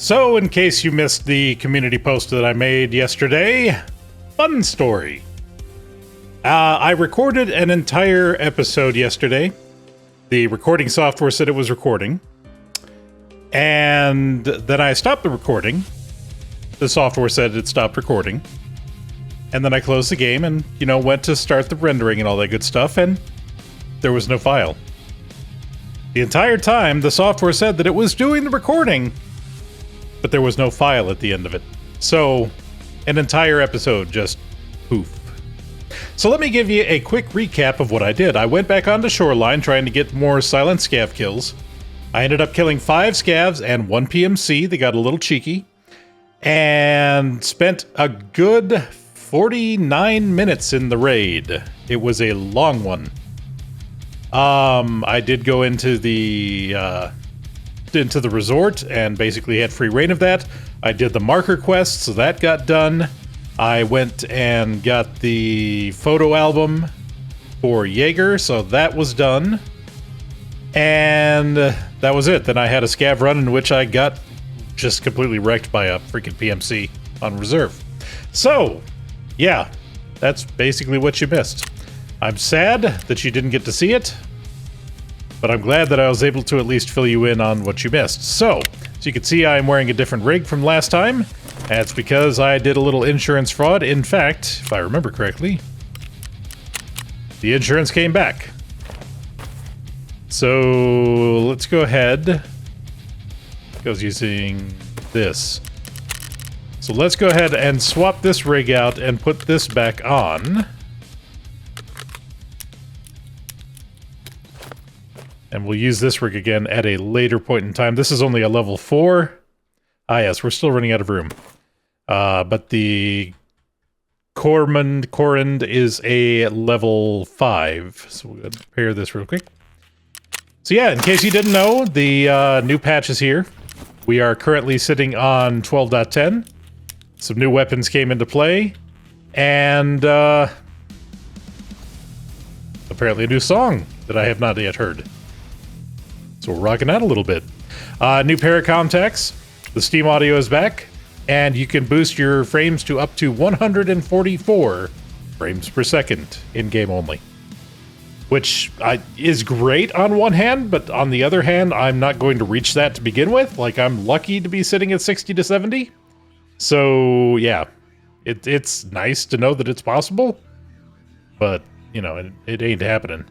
So, in case you missed the community post that I made yesterday, fun story. I recorded an entire episode yesterday. The recording software said it was recording. And then I stopped the recording. The software said it stopped recording. And then I closed the game and, went to start the rendering and all that good stuff, and there was no file. The entire time, the software said that it was doing the recording, but there was no file at the end of it. So, an entire episode just poof. So let me give you a quick recap of what I did. I went back onto Shoreline trying to get more silent scav kills. I ended up killing 5 scavs and 1 PMC. They got a little cheeky. And spent a good 49 minutes in the raid. It was a long one. I did go into the resort and basically had free reign of that. I did the marker quest, so that got done. I went and got the photo album for Jaeger, so that was done. And that was it. Then I had a scav run in which I got just completely wrecked by a freaking PMC on reserve. So, yeah, that's basically what you missed. I'm sad that you didn't get to see it, but I'm glad that I was able to at least fill you in on what you missed. So you can see I'm wearing a different rig from last time. That's because I did a little insurance fraud. In fact, if I remember correctly, the insurance came back. So let's go ahead. I was using this. So let's go ahead and swap this rig out and put this back on. And we'll use this rig again at a later point in time. This is only a level 4. Ah, yes, we're still running out of room. But the Corund is a level 5. So we'll prepare this real quick. So yeah, in case you didn't know, the new patch is here. We are currently sitting on 12.10. Some new weapons came into play. And apparently a new song that I have not yet heard. So we're rocking out a little bit. New pair of contacts. The Steam audio is back. And you can boost your frames to up to 144 frames per second in-game only. Which is great on one hand, but on the other hand, I'm not going to reach that to begin with. Like, I'm lucky to be sitting at 60 to 70. So, yeah. It's nice to know that it's possible. But, it ain't happening.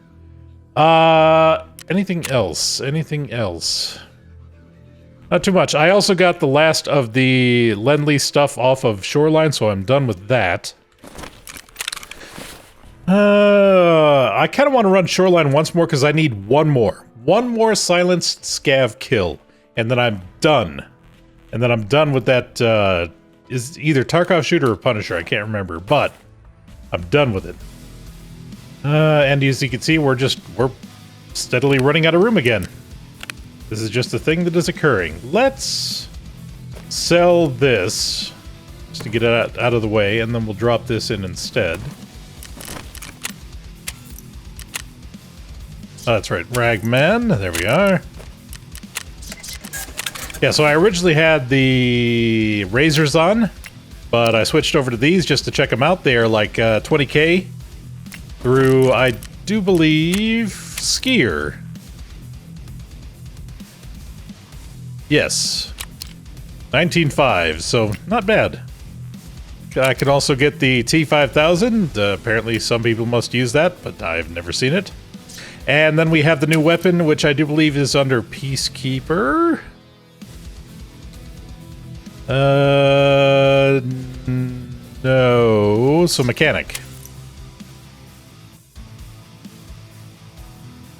Anything else? Anything else? Not too much. I also got the last of the Lend-Lease stuff off of Shoreline, so I'm done with that. I kind of want to run Shoreline once more because I need one more. One more silenced scav kill, and then I'm done. And then I'm done with that, is either Tarkov shooter or Punisher, I can't remember, but I'm done with it. And as you can see, we're steadily running out of room again. This is just a thing that is occurring. Let's sell this just to get it out of the way, and then we'll drop this in instead. Oh, that's right, Ragman. There we are. Yeah, so I originally had the Razors on, but I switched over to these just to check them out. They are like 20k through, I do believe, Skier. Yes. 19.5, so not bad. I can also get the T5000. Apparently some people must use that, but I've never seen it. And then we have the new weapon, which I do believe is under Peacekeeper. No. So Mechanic.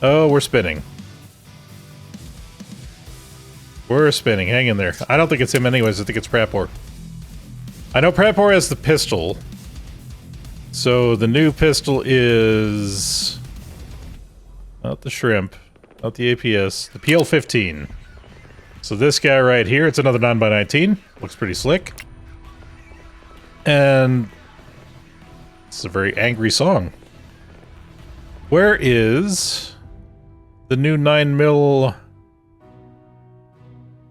Oh, we're spinning. We're spinning. Hang in there. I don't think it's him anyways. I think it's Prapor. I know Prapor has the pistol. So the new pistol is... not the Shrimp. Not the APS. The PL-15. So this guy right here, it's another 9x19. Looks pretty slick. And... it's a very angry song. Where is... the new 9mm...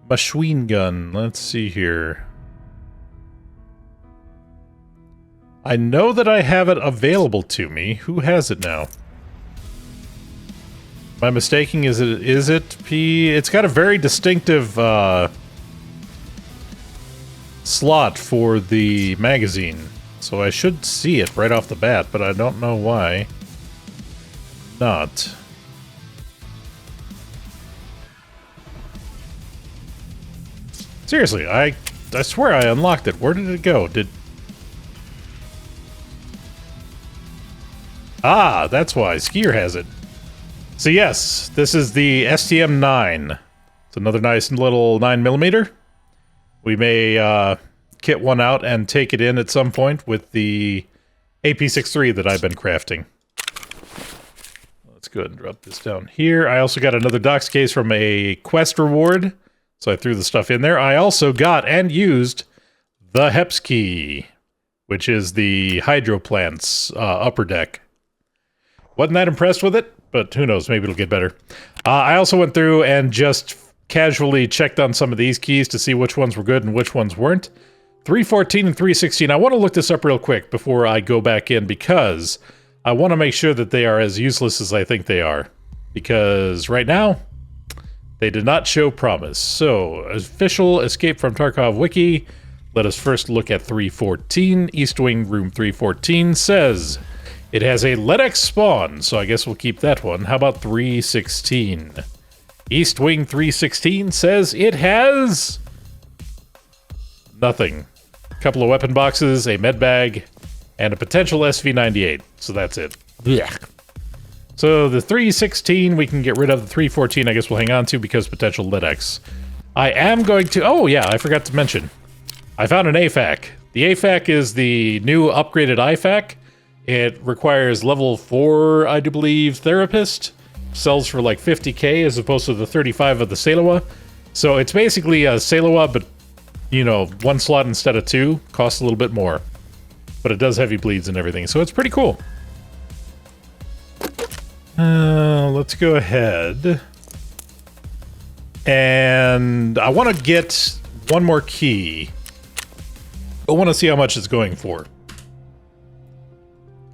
Machine gun. Let's see here. I know that I have it available to me. Who has it now? Am I mistaken? Is it P? It's got a very distinctive slot for the magazine. So I should see it right off the bat, but I don't know why not. Seriously, I swear I unlocked it. Where did it go? Ah, that's why. Skier has it. So yes, this is the STM-9. It's another nice little 9mm. We may kit one out and take it in at some point with the AP63 that I've been crafting. Let's go ahead and drop this down here. I also got another Docs case from a quest reward, so I threw the stuff in there. I also got and used the Heps key, which is the hydro plant's upper deck. Wasn't that impressed with it, but who knows, maybe it'll get better. I also went through and just casually checked on some of these keys to see which ones were good and which ones weren't. 314 and 316, I want to look this up real quick before I go back in, because I want to make sure that they are as useless as I think they are. Because right now, they did not show promise. So, official Escape from Tarkov wiki. Let us first look at 314. East Wing Room 314 says it has a LEDX spawn, so I guess we'll keep that one. How about 316? East Wing 316 says it has nothing. A couple of weapon boxes, a med bag, and a potential SV98. So that's it. Blech. So the 316 we can get rid of. The 314 I guess we'll hang on to because potential LEDX. I am going to... Oh yeah, I forgot to mention. I found an AFAC. The AFAC is the new upgraded IFAC. It requires level 4, I do believe, Therapist. Sells for like 50k as opposed to the 35 of the Salewa. So it's basically a Salewa, but, you know, one slot instead of two. Costs a little bit more. But it does heavy bleeds and everything, so it's pretty cool. Let's go ahead. And I want to get one more key. I want to see how much it's going for.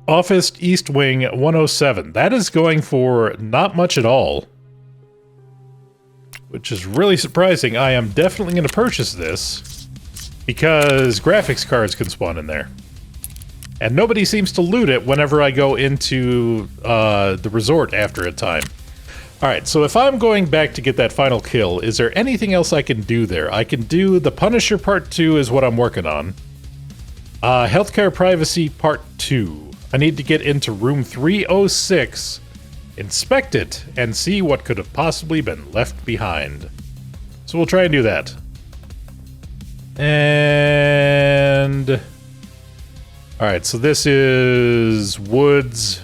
Office East Wing 107. That is going for not much at all. Which is really surprising. I am definitely going to purchase this because graphics cards can spawn in there. And nobody seems to loot it whenever I go into the resort after a time. Alright, so if I'm going back to get that final kill, is there anything else I can do there? I can do the Punisher Part 2 is what I'm working on. Healthcare Privacy Part 2. I need to get into room 306, inspect it, and see what could have possibly been left behind. So we'll try and do that. And... Alright, so this is Woods,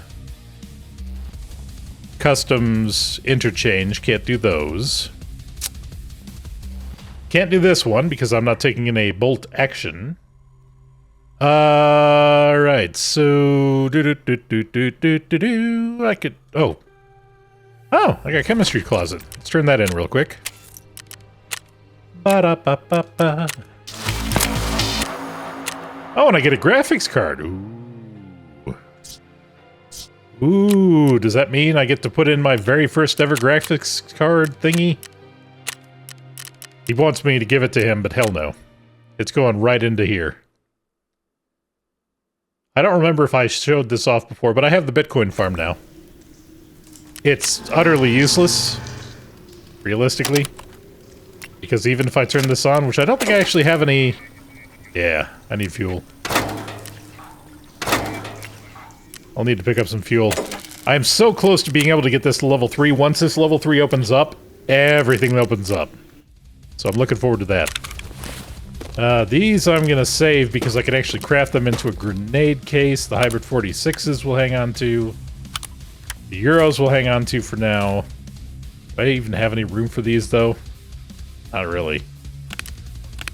Customs, Interchange. Can't do those. Can't do this one because I'm not taking in a bolt action. Alright, so... I could... Oh, I got Chemistry Closet. Let's turn that in real quick. Ba-da-ba-ba-ba. Oh, and I get a graphics card. Ooh. Ooh, does that mean I get to put in my very first ever graphics card thingy? He wants me to give it to him, but hell no. It's going right into here. I don't remember if I showed this off before, but I have the Bitcoin farm now. It's utterly useless, realistically, because even if I turn this on, which I don't think I actually have any... Yeah, I need fuel. I'll need to pick up some fuel. I am so close to being able to get this to level 3. Once this level 3 opens up, everything opens up. So I'm looking forward to that. These I'm going to save because I can actually craft them into a grenade case. The Hybrid 46s will hang on to. The Euros will hang on to for now. Do I even have any room for these, though? Not really.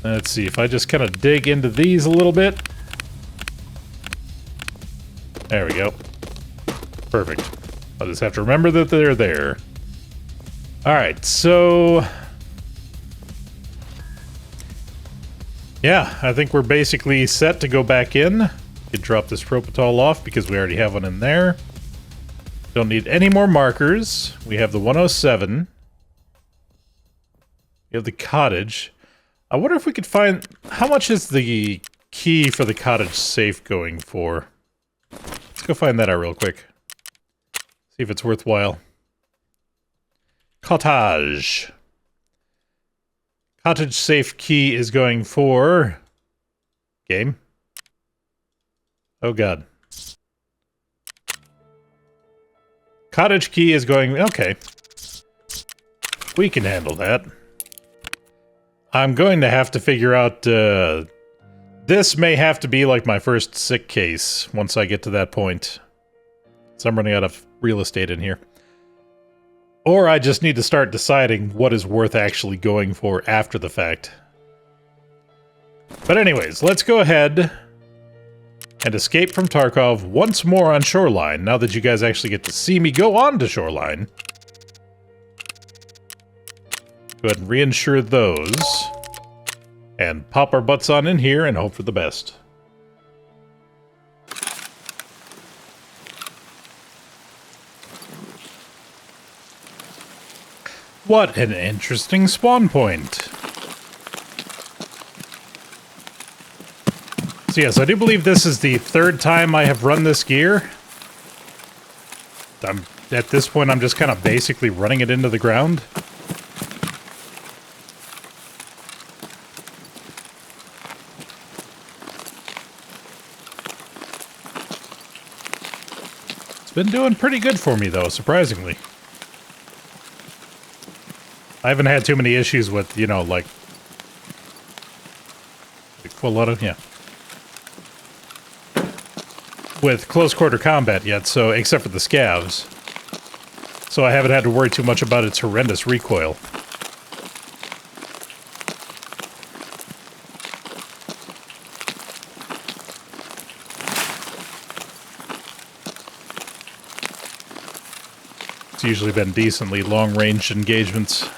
Let's see, if I just kind of dig into these a little bit. There we go. Perfect. I'll just have to remember that they're there. Alright, so... Yeah, I think we're basically set to go back in. Could drop this propitol off because we already have one in there. Don't need any more markers. We have the 107. We have the cottage. I wonder if we could find... How much is the key for the cottage safe going for? Let's go find that out real quick. See if it's worthwhile. Cottage. Cottage safe key is going for... Game. Oh god. Cottage key is going... Okay. We can handle that. I'm going to have to figure out... this may have to be like my first sick case once I get to that point. So I'm running out of real estate in here. Or I just need to start deciding what is worth actually going for after the fact. But anyways, let's go ahead and escape from Tarkov once more on Shoreline, now that you guys actually get to see me go on to Shoreline. Go ahead and reinsure those. And pop our butts on in here and hope for the best. What an interesting spawn point. So yes, I do believe this is the third time I have run this gear. At this point, I'm just kind of basically running it into the ground. It's been doing pretty good for me, though, surprisingly. I haven't had too many issues with, you know, like... a lot of, yeah. With close quarter combat yet, so except for the scavs. So I haven't had to worry too much about its horrendous recoil. It's usually been decently long-range engagements.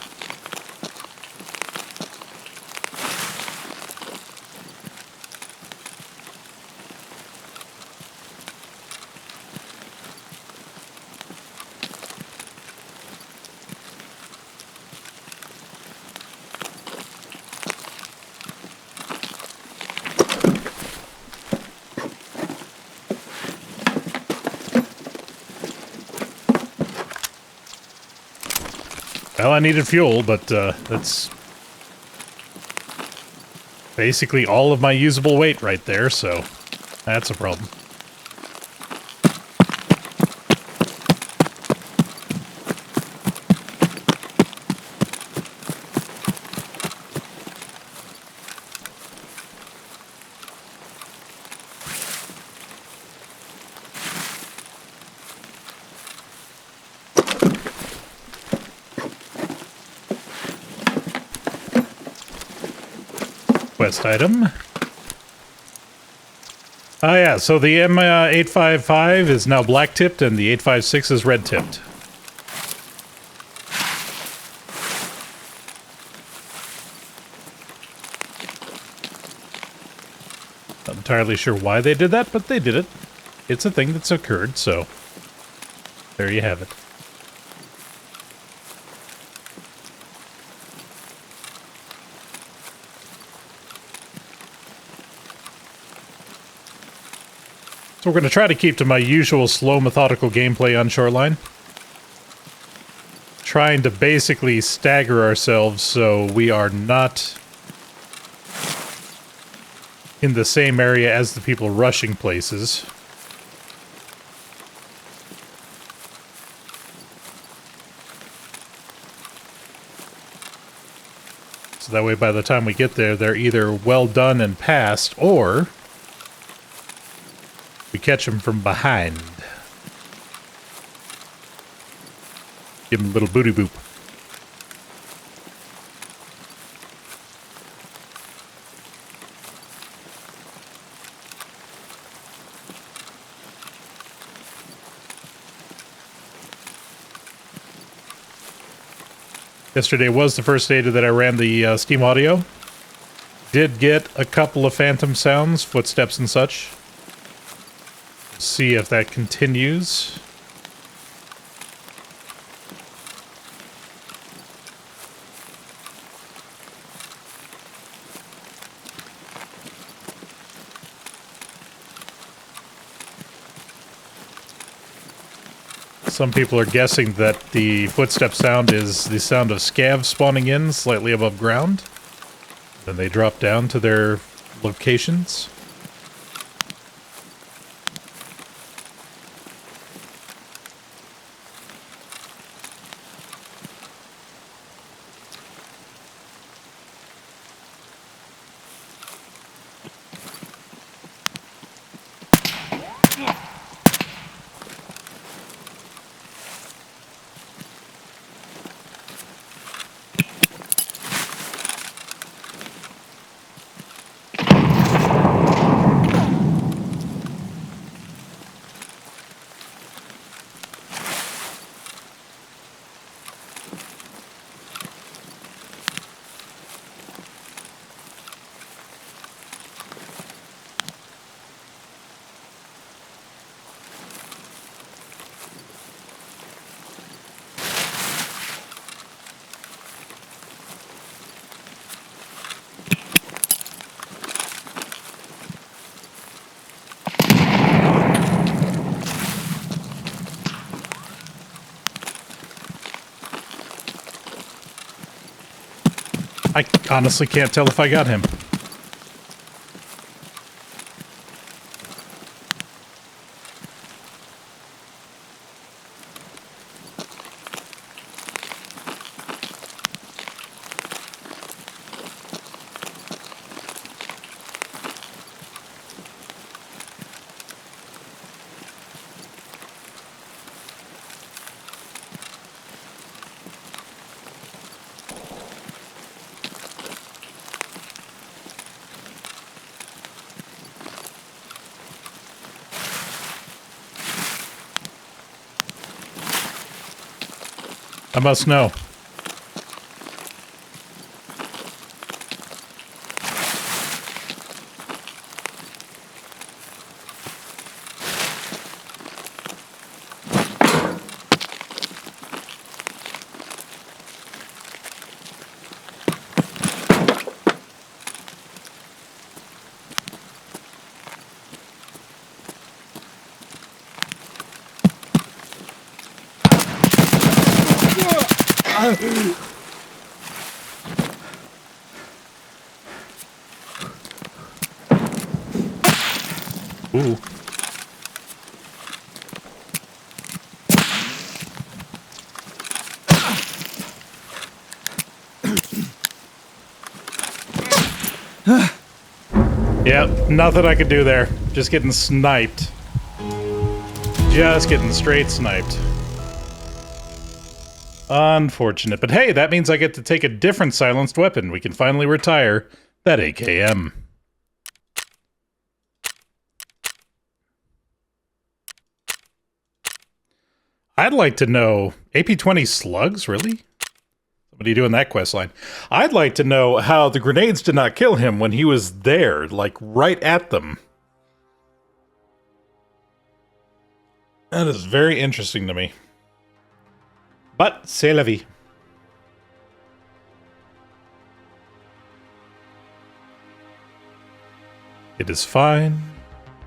Well, I needed fuel, but that's basically all of my usable weight right there, so that's a problem. Quest item. Oh yeah, so the M855 is now black-tipped and the 856 is red-tipped. Not entirely sure why they did that, but they did it. It's a thing that's occurred, so there you have it. So we're going to try to keep to my usual slow, methodical gameplay on Shoreline. Trying to basically stagger ourselves so we are not in the same area as the people rushing places. So that way by the time we get there, they're either well done and past, or we catch them from behind. Give them a little booty boop. Yesterday was the first day that I ran the Steam Audio. Did get a couple of phantom sounds, footsteps and such. See if that continues. Some people are guessing that the footstep sound is the sound of scavs spawning in slightly above ground. Then they drop down to their locations. I honestly can't tell if I got him. I must know. Ooh. Yep, nothing I could do there. Just getting sniped. Just getting straight sniped. Unfortunate. But hey, that means I get to take a different silenced weapon. We can finally retire that AKM. I'd like to know, AP-20 slugs, really? Somebody doing that quest line. I'd like to know how the grenades did not kill him when he was there, like right at them. That is very interesting to me. But, c'est la vie. It is fine.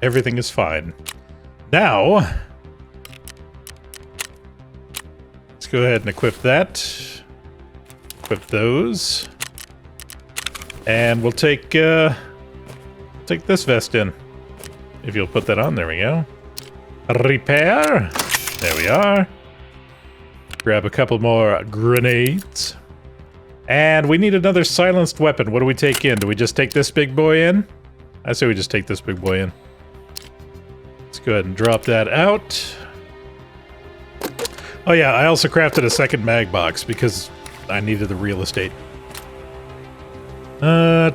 Everything is fine. Now, let's go ahead and equip that. Equip those. And we'll take this vest in. If you'll put that on, there we go. Repair. There we are. Grab a couple more grenades. And we need another silenced weapon. What do we take in? Do we just take this big boy in? I say we just take this big boy in. Let's go ahead and drop that out. Oh yeah, I also crafted a second mag box because I needed the real estate. Ooh,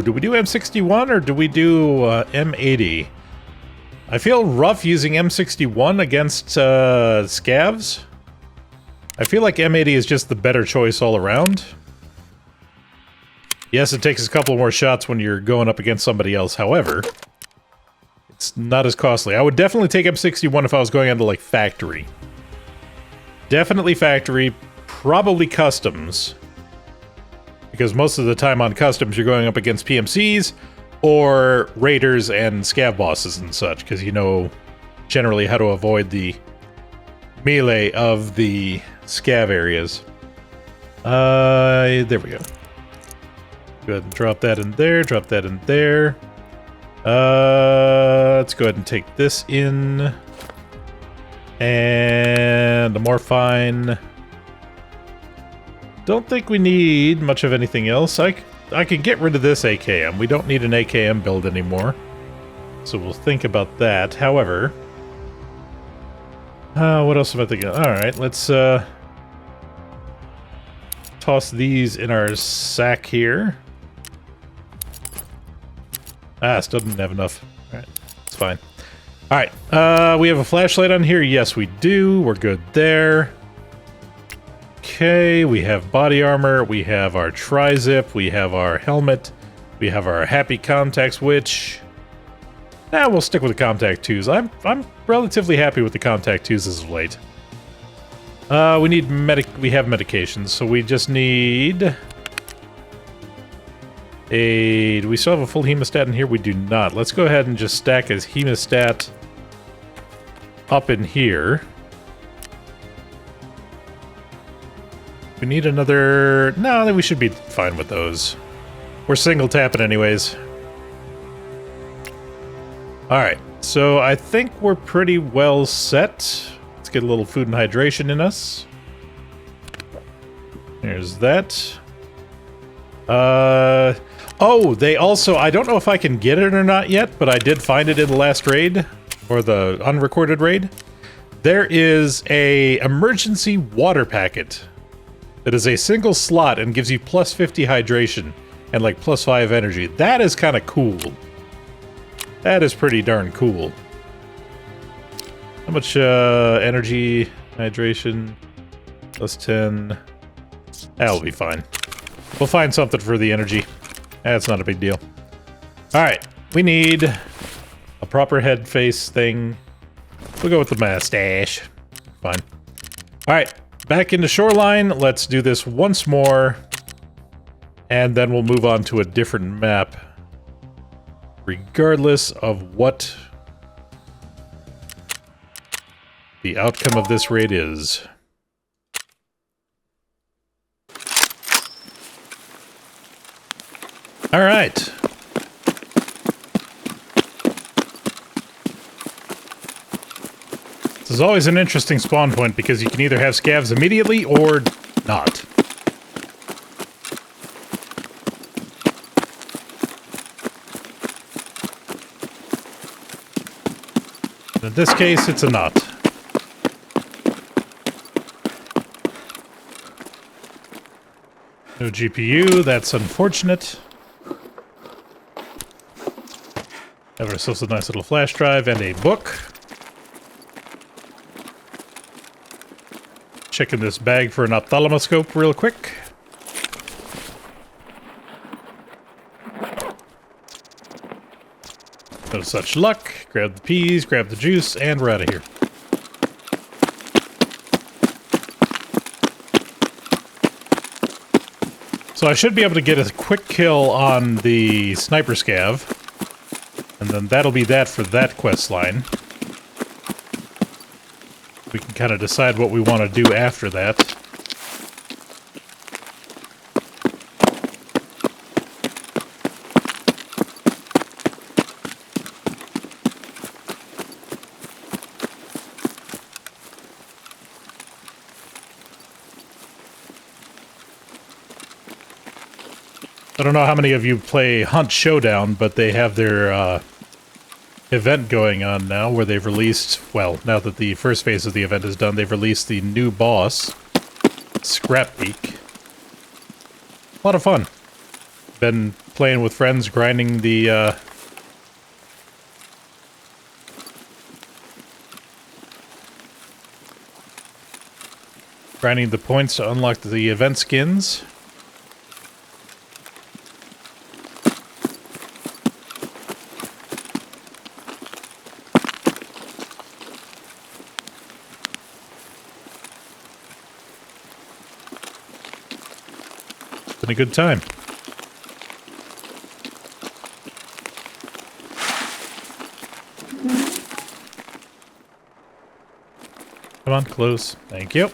do we do M61 or do we do M80? I feel rough using M61 against scavs. I feel like M80 is just the better choice all around. Yes, it takes a couple more shots when you're going up against somebody else. However, it's not as costly. I would definitely take M61 if I was going into, like, factory. Definitely factory, probably customs. Because most of the time on customs, you're going up against PMCs or raiders and scav bosses and such, because you know generally how to avoid the melee of the scav areas. There we go. Go ahead and drop that in there, drop that in there. Let's go ahead and take this in. And the Morphine. Don't think we need much of anything else. I can get rid of this AKM. We don't need an AKM build anymore. So we'll think about that. However... what else am I thinking? Alright, let's toss these in our sack here. Still didn't have enough. Alright, it's fine. Alright, we have a flashlight on here. Yes, we do. We're good there. Okay, we have body armor. We have our tri-zip. We have our helmet. We have our happy contacts, which... we'll stick with the contact 2s. I'm relatively happy with the contact 2s as of late. We need we have medications, so we just need... do we still have a full hemostat in here? We do not. Let's go ahead and just stack a hemostat up in here. We need another... No, we should be fine with those. We're single tapping anyways. Alright, so I think we're pretty well set. Let's get a little food and hydration in us. There's that. Oh, they also... I don't know if I can get it or not yet, but I did find it in the last raid, or the unrecorded raid. There is a emergency water packet that is a single slot and gives you plus 50 hydration and like plus 5 energy. That is kind of cool. That is pretty darn cool. How much energy, hydration, plus 10. That'll be fine. We'll find something for the energy. That's not a big deal. Alright, we need a proper head face thing. We'll go with the mustache. Fine. Alright, back into Shoreline. Let's do this once more. And then we'll move on to a different map. Regardless of what the outcome of this raid is. Alright. This is always an interesting spawn point because you can either have scavs immediately or not. In this case, it's a not. No GPU, that's unfortunate. Have ourselves a nice little flash drive and a book. Checking this bag for an ophthalmoscope real quick. No such luck. Grab the peas, grab the juice, and we're out of here. So I should be able to get a quick kill on the sniper scav. And then that'll be that for that quest line. We can kind of decide what we want to do after that. I don't know how many of you play Hunt Showdown, but they have their event going on now where they've released, well, now that the first phase of the event is done, they've released the new boss, Scrapbeak. A lot of fun. Been playing with friends, grinding the points to unlock the event skins. been a good time. Come on, close. Thank you.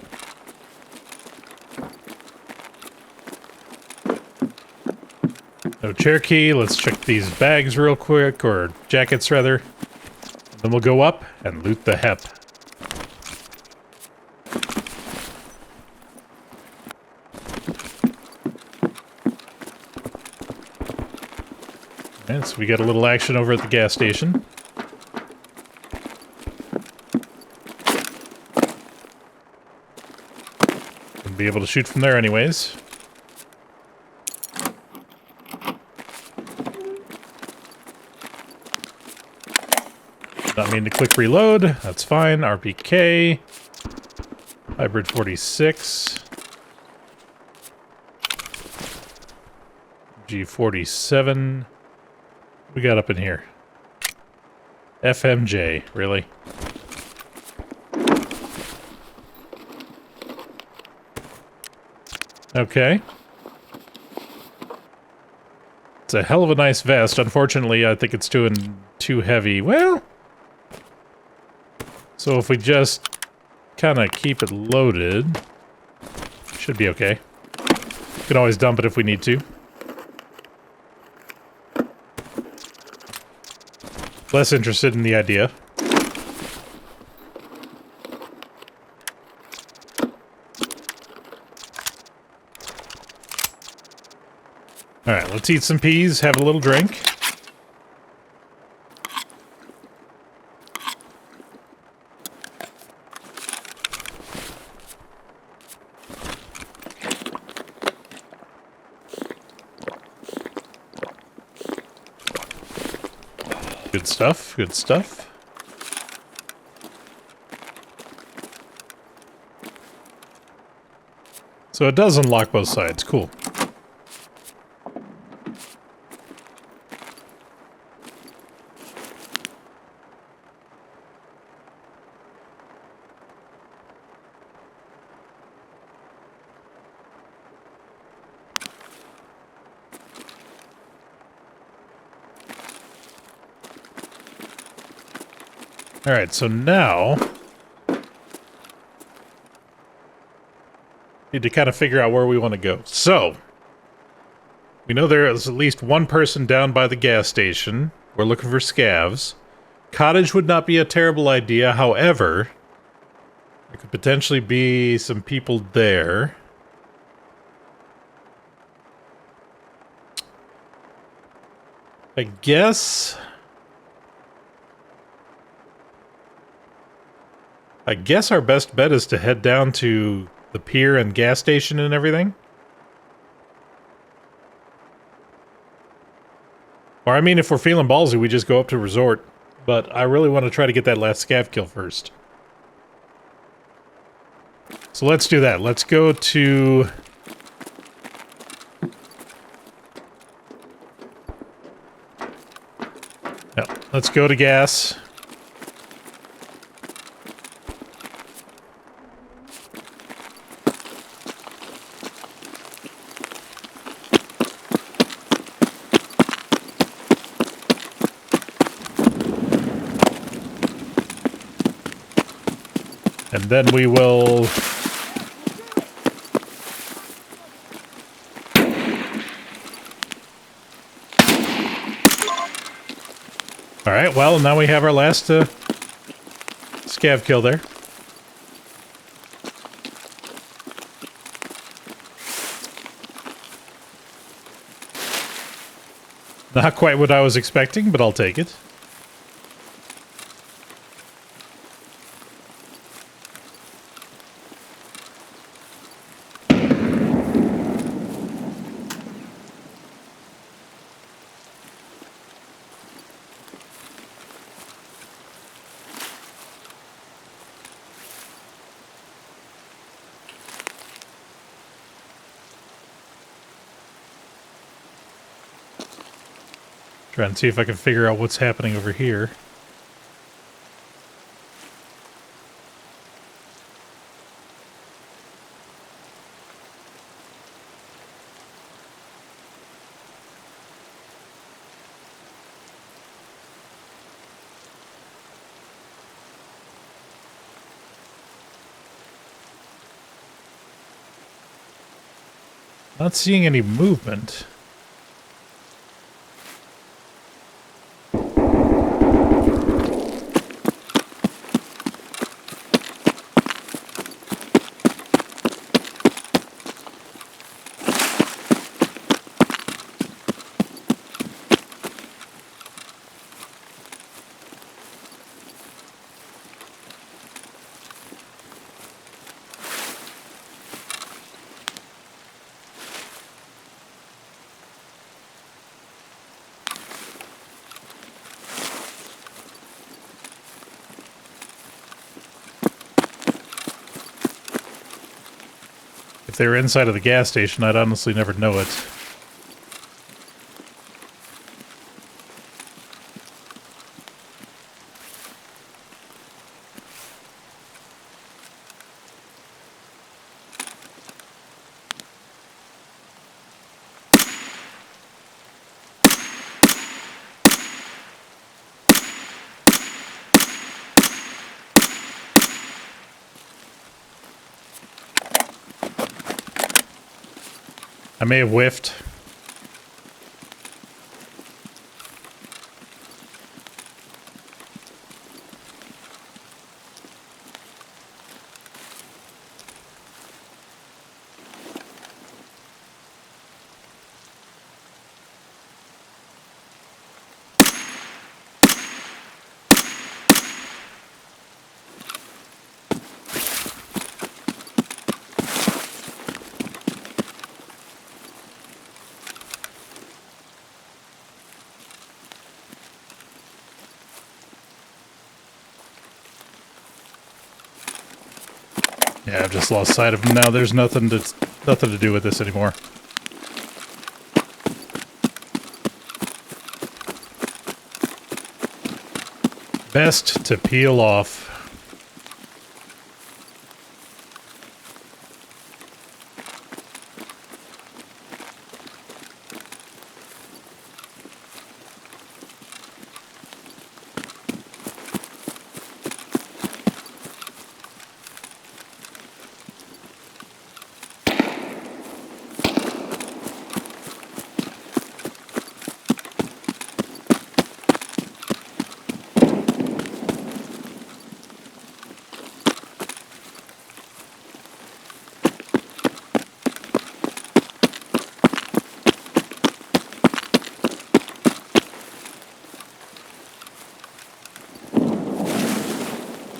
No Cherokee. Let's check these bags real quick, or jackets rather. Then we'll go up and loot the hep. And so we got a little action over at the gas station. Wouldn't be able to shoot from there anyways. Not mean to click reload. That's fine. RPK. Hybrid 46. G47. We got up in here. FMJ, really? Okay. It's a hell of a nice vest. Unfortunately, I think it's too heavy. Well, so if we just kind of keep it loaded, should be okay. Can always dump it if we need to. Less interested in the idea. Alright, let's eat some peas, have a little drink. Good stuff, good stuff. So it does unlock both sides, cool. Alright, so now need to kind of figure out where we want to go. So, we know there is at least one person down by the gas station. We're looking for scavs. Cottage would not be a terrible idea, however, there could potentially be some people there. I guess our best bet is to head down to the pier and gas station and everything. Or I mean, if we're feeling ballsy, we just go up to resort. But I really want to try to get that last scav kill first. So let's do that. Let's go to... No, let's go to gas. And then we will... Alright, well, now we have our last scav kill there. Not quite what I was expecting, but I'll take it. Try and see if I can figure out what's happening over here. Not seeing any movement. If they were inside of the gas station, I'd honestly never know it. I may have whiffed. Yeah, I've just lost sight of him now. There's nothing to do with this anymore. Best to peel off.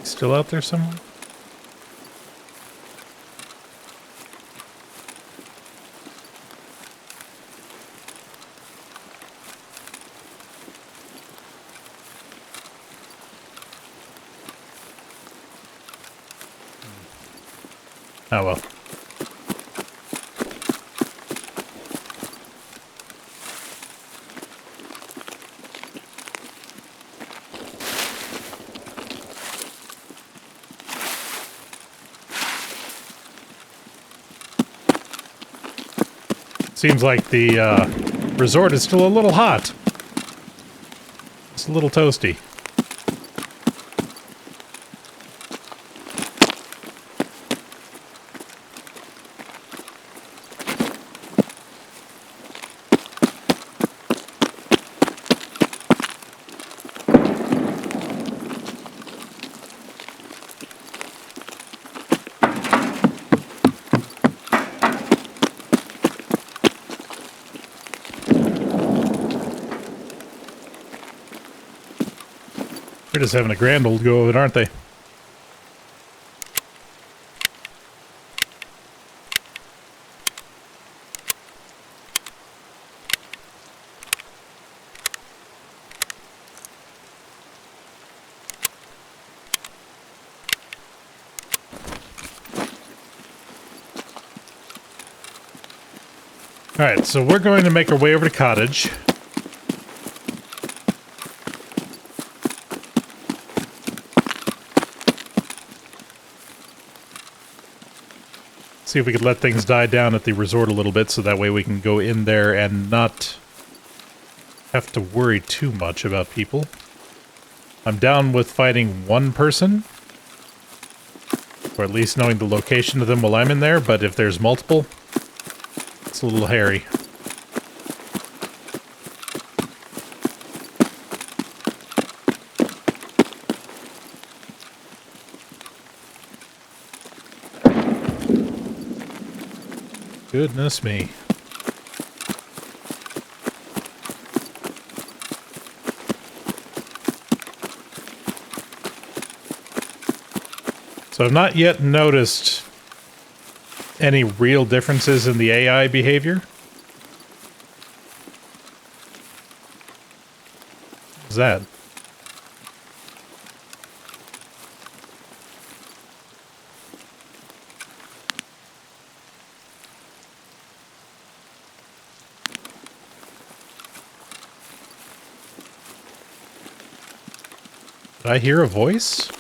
Still out there somewhere? Oh well. Seems like the resort is still a little hot. It's a little toasty. They're just having a grand old go of it, aren't they? Alright, so we're going to make our way over to Cottage. See if we could let things die down at the resort a little bit so that way we can go in there and not have to worry too much about people. I'm down with fighting one person, or at least knowing the location of them while I'm in there, but if there's multiple, It's a little hairy. Goodness me. So I've not yet noticed any real differences in the AI behavior. What's that? Did I hear a voice?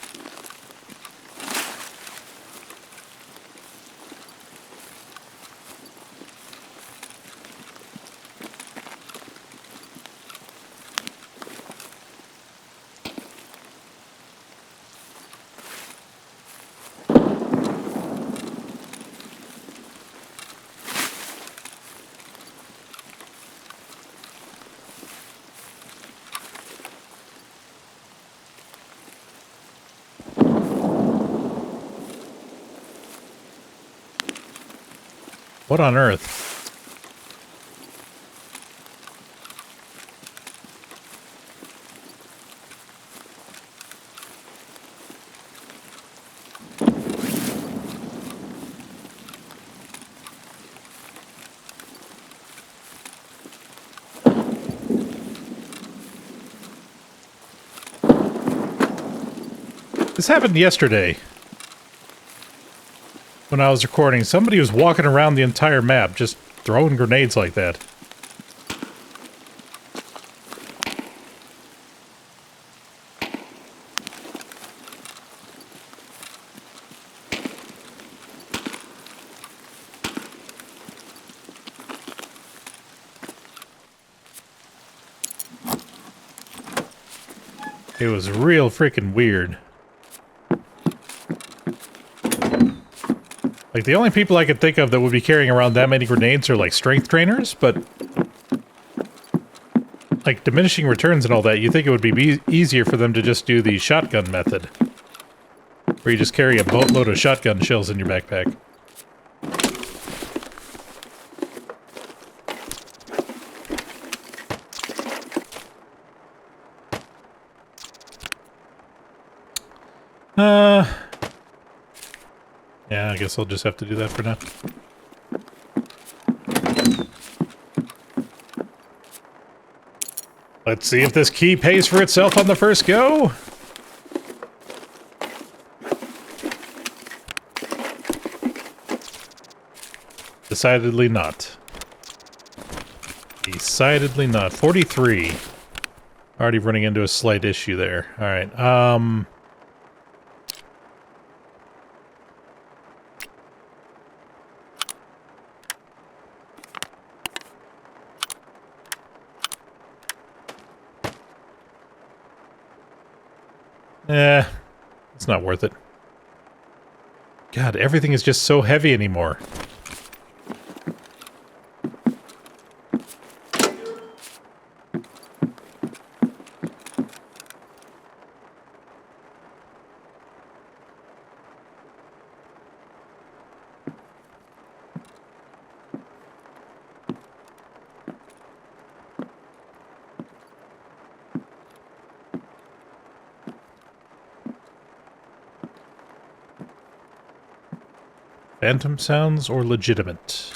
What on earth? This happened yesterday. When I was recording, somebody was walking around the entire map, just throwing grenades like that. It was real freaking weird. Like, the only people I could think of that would be carrying around that many grenades are, like, strength trainers, but... like, diminishing returns and all that, you think it would be easier for them to just do the shotgun method. Where you just carry a boatload of shotgun shells in your backpack. Yeah, I guess I'll just have to do that for now. Let's see if this key pays for itself on the first go. Decidedly not. Decidedly not. 43. Already running into a slight issue there. Alright, it's not worth it. God, everything is just so heavy anymore. Phantom sounds or legitimate?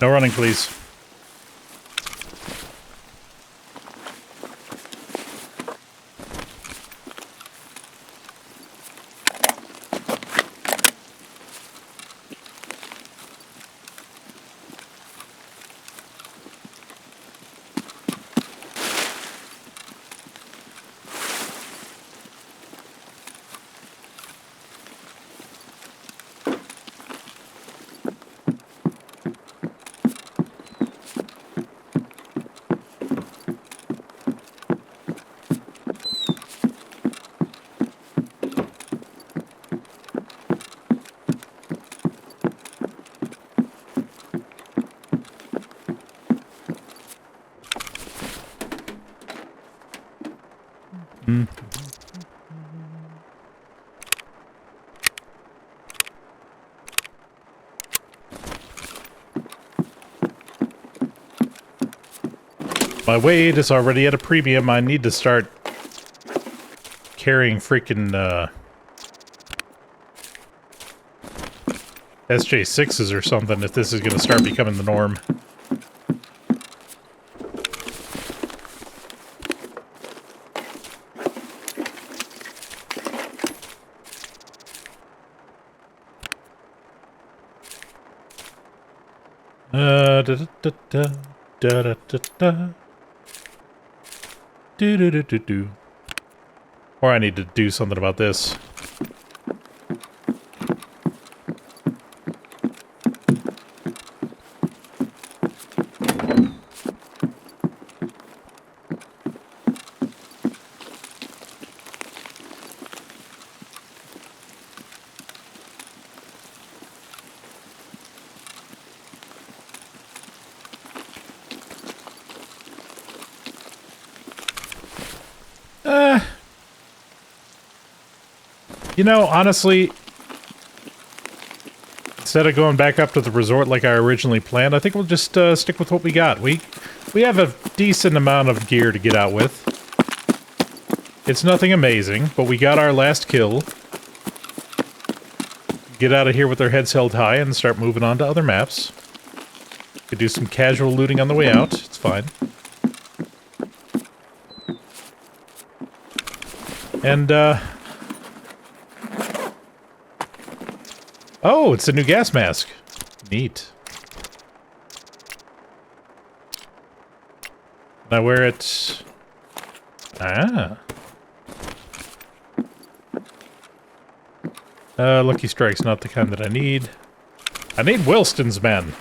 No running, please. My weight is already at a premium. I need to start carrying freaking SJ6s or something if this is going to start becoming the norm. Da da da da da da da da. Do do do do do. Or I need to do something about this. You know, honestly, instead of going back up to the resort like I originally planned, I think we'll just stick with what we got. We have a decent amount of gear to get out with. It's nothing amazing, but we got our last kill. Get out of here with our heads held high and start moving on to other maps. Could do some casual looting on the way out. It's fine. And, oh, it's a new gas mask. Neat. Can I wear it? Ah. Lucky Strike's not the kind that I need. I need Wilston's men.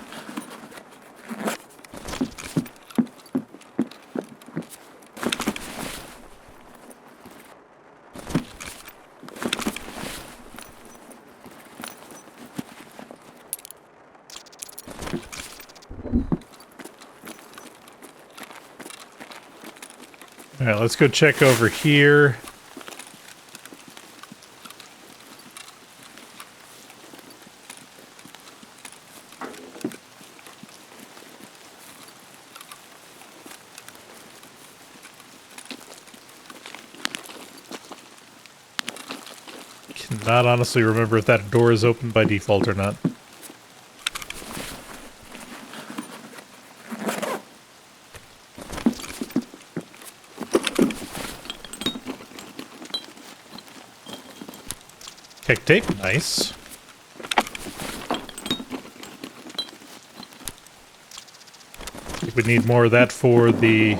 Alright, let's go check over here. Cannot honestly remember if that door is open by default or not. Kick tape, nice. I think we need more of that for the...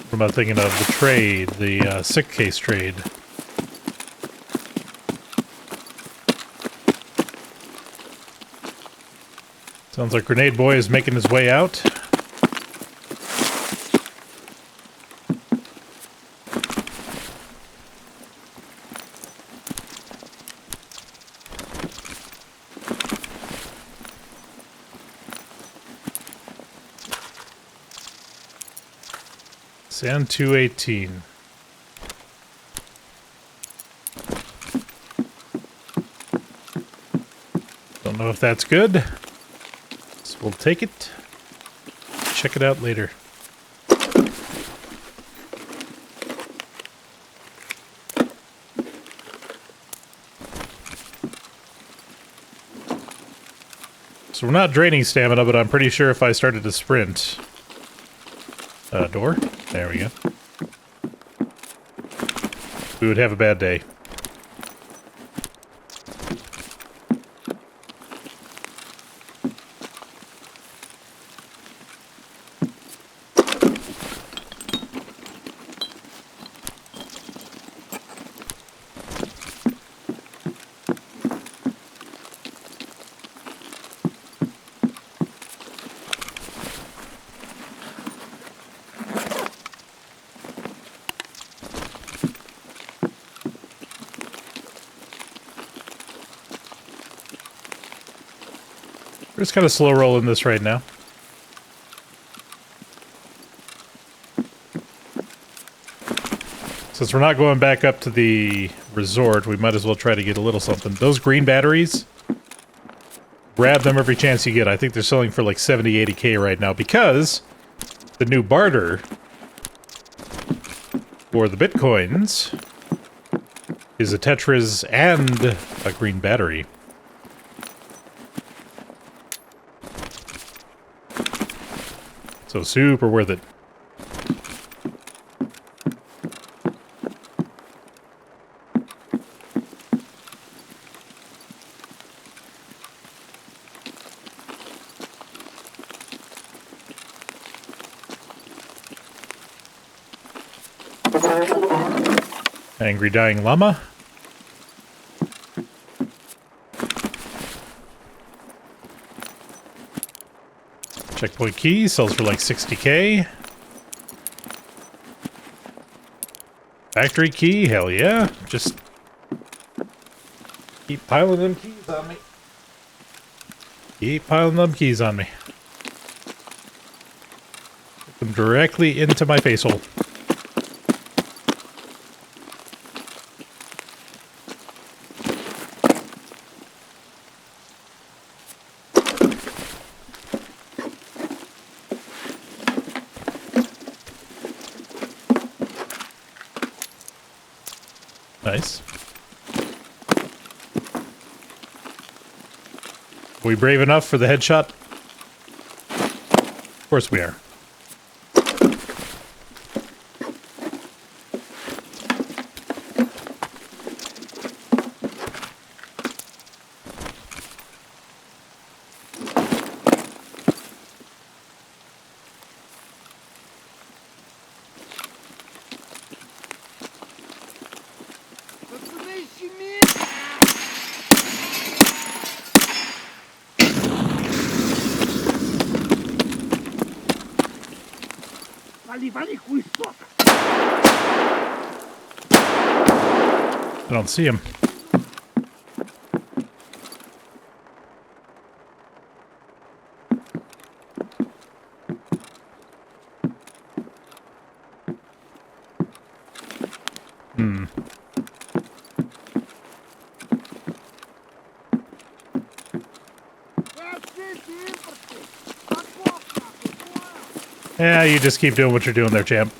What am I thinking of? The trade, the sick case trade. Sounds like Grenade Boy is making his way out. Sand 218. Don't know if that's good. So we'll take it. Check it out later. So we're not draining stamina, but I'm pretty sure if I started to sprint... door? There we go. We would have a bad day. We're just kind of slow rolling this right now. Since we're not going back up to the resort, we might as well try to get a little something. Those green batteries, grab them every chance you get. I think they're selling for like 70, 80k right now because the new barter for the bitcoins is a Tetris and a green battery. So super worth it. Angry dying llama. Checkpoint key sells for like 60k. Factory key, hell yeah. Just keep piling them keys on me. Keep piling them keys on me. Put them directly into my face hole. Nice. Are we brave enough for the headshot? Of course we are. I don't see him. Yeah, you just keep doing what you're doing there, champ.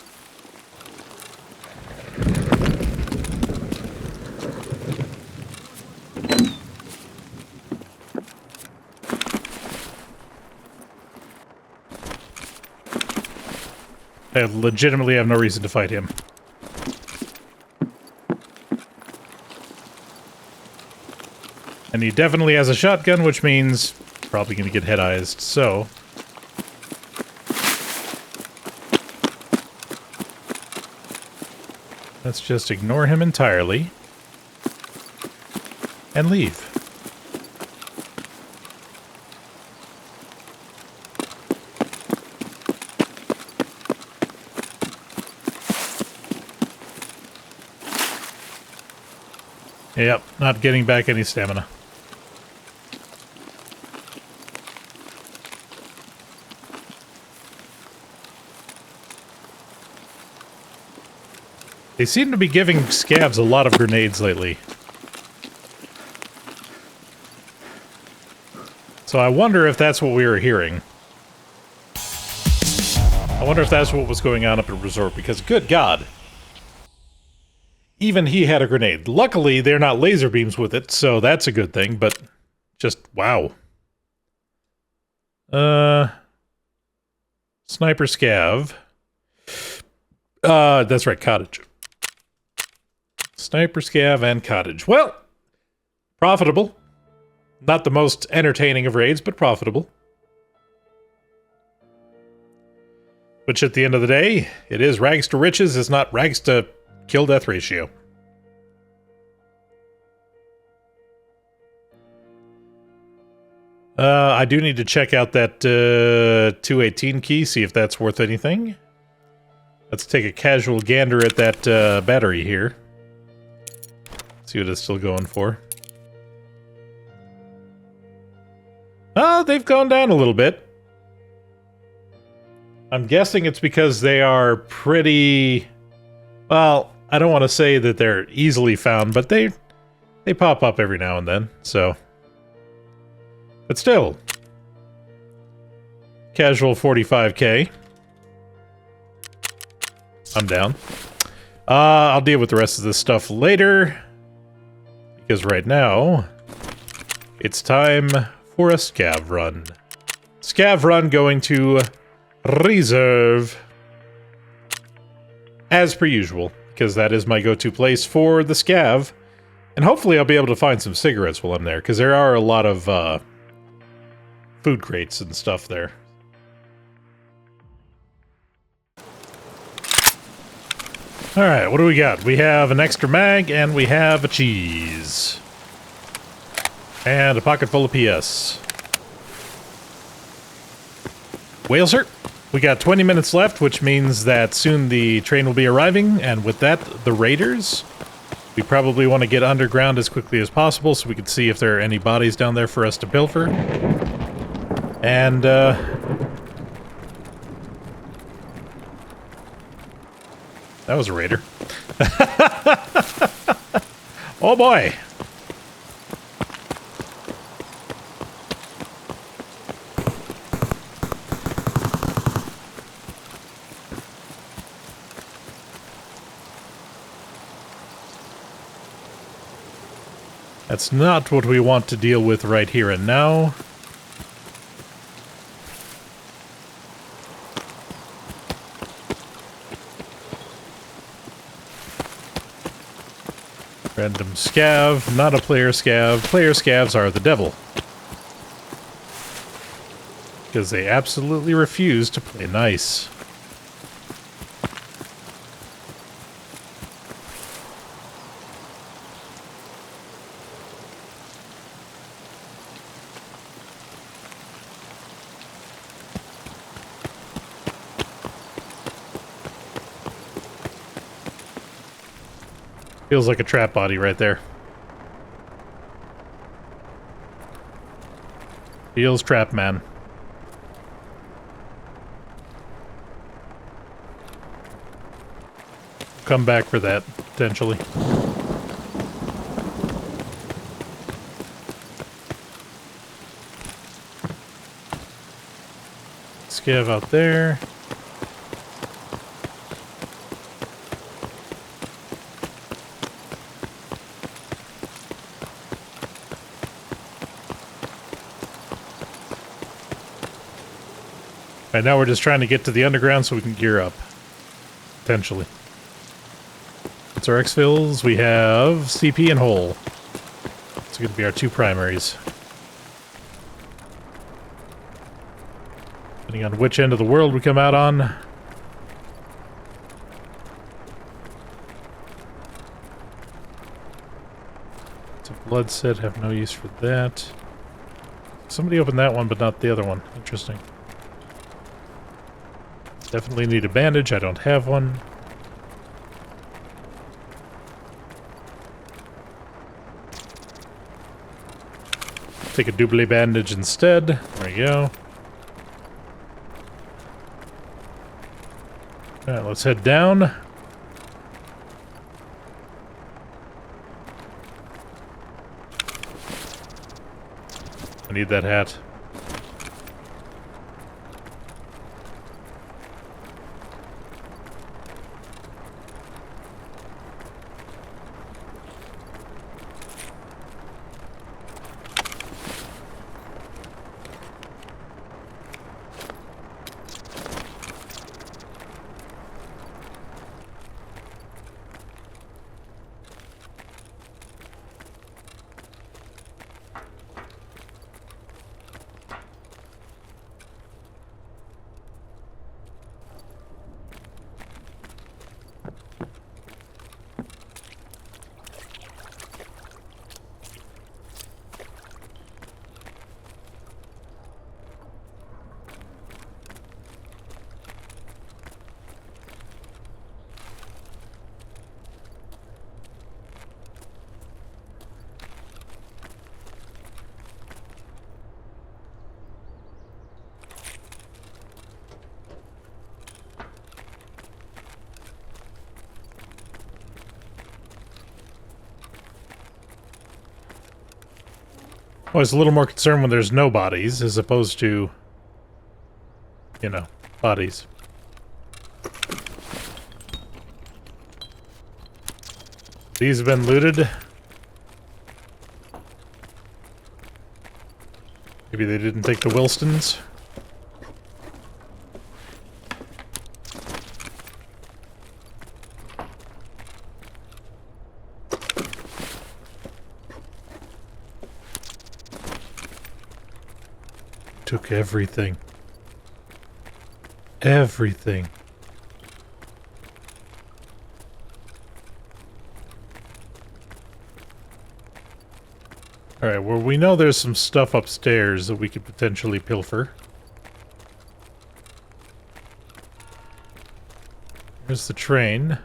I legitimately have no reason to fight him. And he definitely has a shotgun, which means probably going to get head-eyes, so... let's just ignore him entirely. And leave. Yep, not getting back any stamina. They seem to be giving scavs a lot of grenades lately. So I wonder if that's what we were hearing. I wonder if that's what was going on up at Resort, because good God. Even he had a grenade. Luckily, they're not laser beams with it, so that's a good thing, but just, wow. Sniper Scav. That's right, Cottage. Sniper Scav and Cottage. Well, profitable. Not the most entertaining of raids, but profitable. Which at the end of the day, it is rags to riches, it's not rags to kill-death ratio. I do need to check out that 218 key, see if that's worth anything. Let's take a casual gander at that battery here. See what it's still going for. Oh, they've gone down a little bit. I'm guessing it's because they are pretty... Well, I don't want to say that they're easily found, but they pop up every now and then, so... But still. Casual 45k. I'm down. I'll deal with the rest of this stuff later. Because right now, it's time for a Scav Run. Scav Run going to Reserve. As per usual, because that is my go-to place for the Scav. And hopefully I'll be able to find some cigarettes while I'm there, because there are a lot of food crates and stuff there. Alright, what do we got? We have an extra mag, and we have a cheese. And a pocket full of PS. Whaleser, we got 20 minutes left, which means that soon the train will be arriving, and with that, the raiders. We probably want to get underground as quickly as possible so we can see if there are any bodies down there for us to pilfer. And, that was a raider. Oh boy! That's not what we want to deal with right here and now. Random scav, not a player scav. Player scavs are the devil. Because they absolutely refuse to play nice. Feels like a trap body right there. Feels trap, man. Come back for that, potentially. Scav out there. Right now we're just trying to get to the underground so we can gear up. Potentially. What's our exfils? We have CP and Hole. It's going to be our two primaries. Depending on which end of the world we come out on. It's a blood set, have no use for that. Somebody opened that one, but not the other one. Interesting. Definitely need a bandage, I don't have one. Take a double bandage instead. There we go. Alright, let's head down. I need that hat. I was a little more concerned when there's no bodies, as opposed to, you know, bodies. These have been looted. Maybe they didn't take the Wilstons. Took everything. Everything. Alright, well, we know there's some stuff upstairs that we could potentially pilfer. There's the train.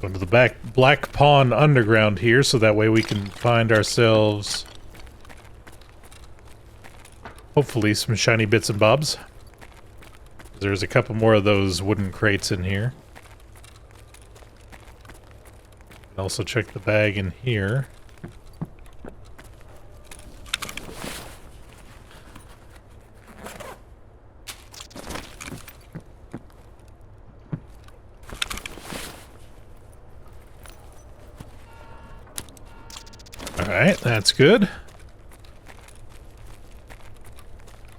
Go to the Black Pawn Underground here, so that way we can find ourselves, hopefully, some shiny bits and bobs. There's a couple more of those wooden crates in here. Also check the bag in here. Alright, that's good.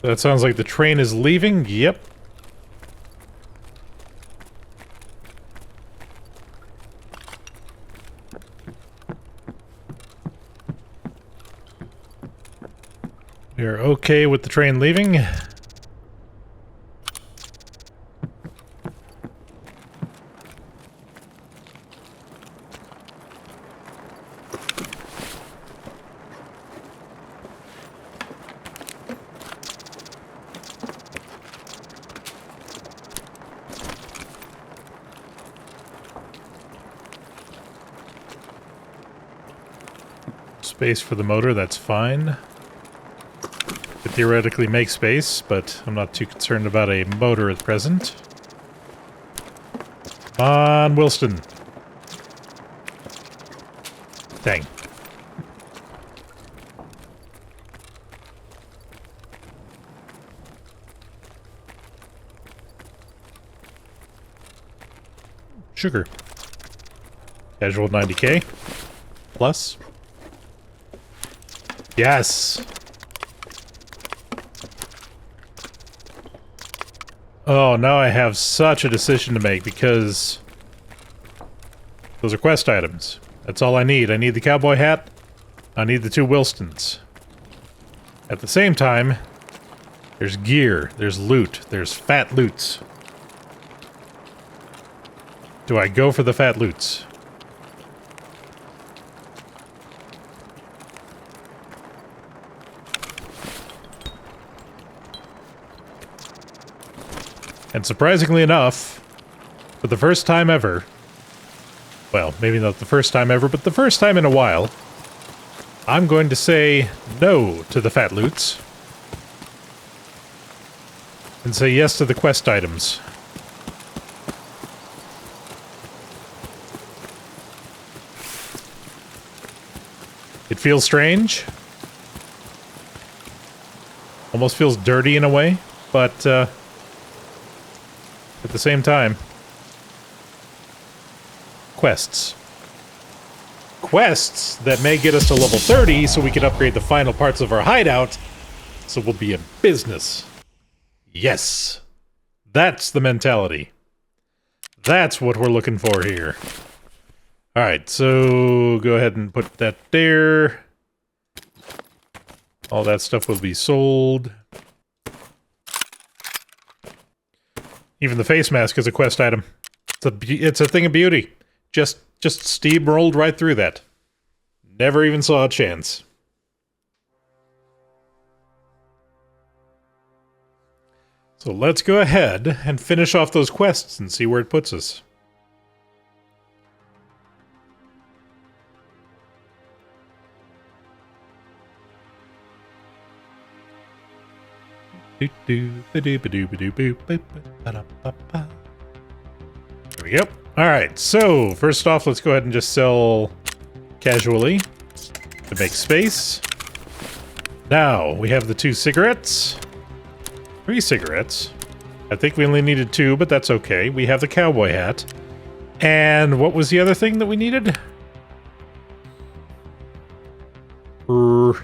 That sounds like the train is leaving. Yep. We're okay with the train leaving. Space for the motor, that's fine. Could theoretically make space, but I'm not too concerned about a motor at present. Come on, Wilston. Dang. Sugar. Casual 90k. Plus. Yes! Oh, now I have such a decision to make, because those are quest items. That's all I need. I need the cowboy hat. I need the 2 Wilstons. At the same time, there's gear, there's loot, there's fat loots. Do I go for the fat loots? And surprisingly enough, for the first time ever, well, maybe not the first time ever, but the first time in a while, I'm going to say no to the fat loots and say yes to the quest items. It feels strange. Almost feels dirty in a way, but at the same time, quests. Quests that may get us to level 30 so we can upgrade the final parts of our hideout, so we'll be in business. Yes. That's the mentality. That's what we're looking for here. Alright, so go ahead and put that there. All that stuff will be sold. Even the face mask is a quest item. It's a thing of beauty. Just steamrolled right through that. Never even saw a chance. So let's go ahead and finish off those quests and see where it puts us. we go. All right, so first off, let's go ahead and just sell casually to make space. Now, we have the 2 cigarettes. 3 cigarettes. I think we only needed 2, but that's okay. We have the cowboy hat. And what was the other thing that we needed? What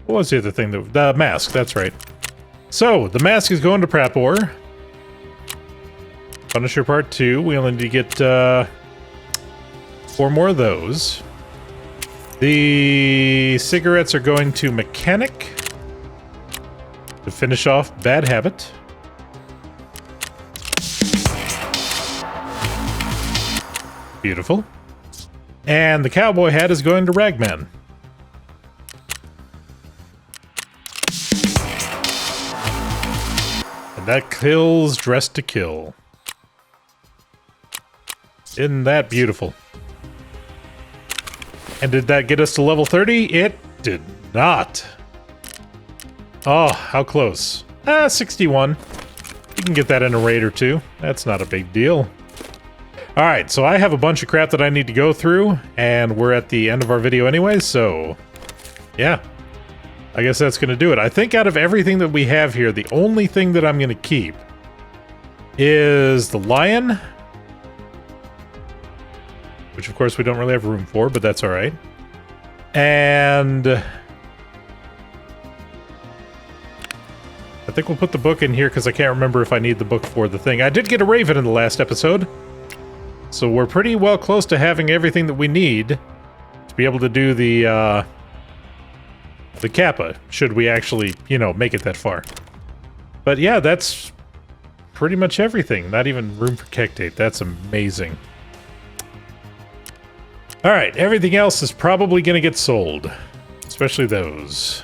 was the other thing? The mask, that's right. So, the mask is going to Prapor. Punisher Part 2. We only need to get 4 more of those. The cigarettes are going to Mechanic to finish off Bad Habit. Beautiful. And the cowboy hat is going to Ragman. And that kills Dressed to Kill. Isn't that beautiful? And did that get us to level 30? It did not. Oh, how close. 61. You can get that in a raid or 2. That's not a big deal. Alright, so I have a bunch of crap that I need to go through, and we're at the end of our video anyway, so yeah. I guess that's going to do it. I think out of everything that we have here, the only thing that I'm going to keep is the lion, which of course we don't really have room for, but that's alright. And I think we'll put the book in here because I can't remember if I need the book for the thing. I did get a raven in the last episode, so we're pretty well close to having everything that we need to be able to do the Kappa, should we actually, you know, make it that far. But yeah, that's pretty much everything. Not even room for Kectate. That's amazing. Alright, everything else is probably going to get sold. Especially those.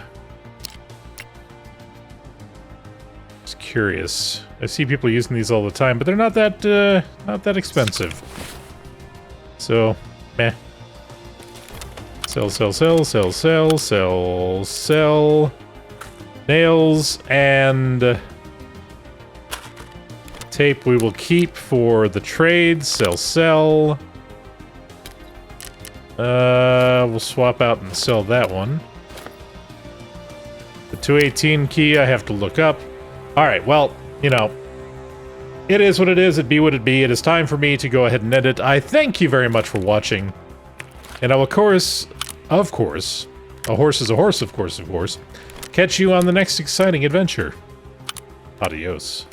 Just curious. I see people using these all the time, but they're not that expensive. So, meh. Sell, sell, sell, sell, sell, sell, sell. Nails and tape we will keep for the trade. Sell, sell. We'll swap out and sell that one. The 218 key I have to look up. Alright, well, you know, it is what it is, it be what it be. It is time for me to go ahead and edit. I thank you very much for watching. And I will, of course, a horse is a horse, of course, catch you on the next exciting adventure. Adios.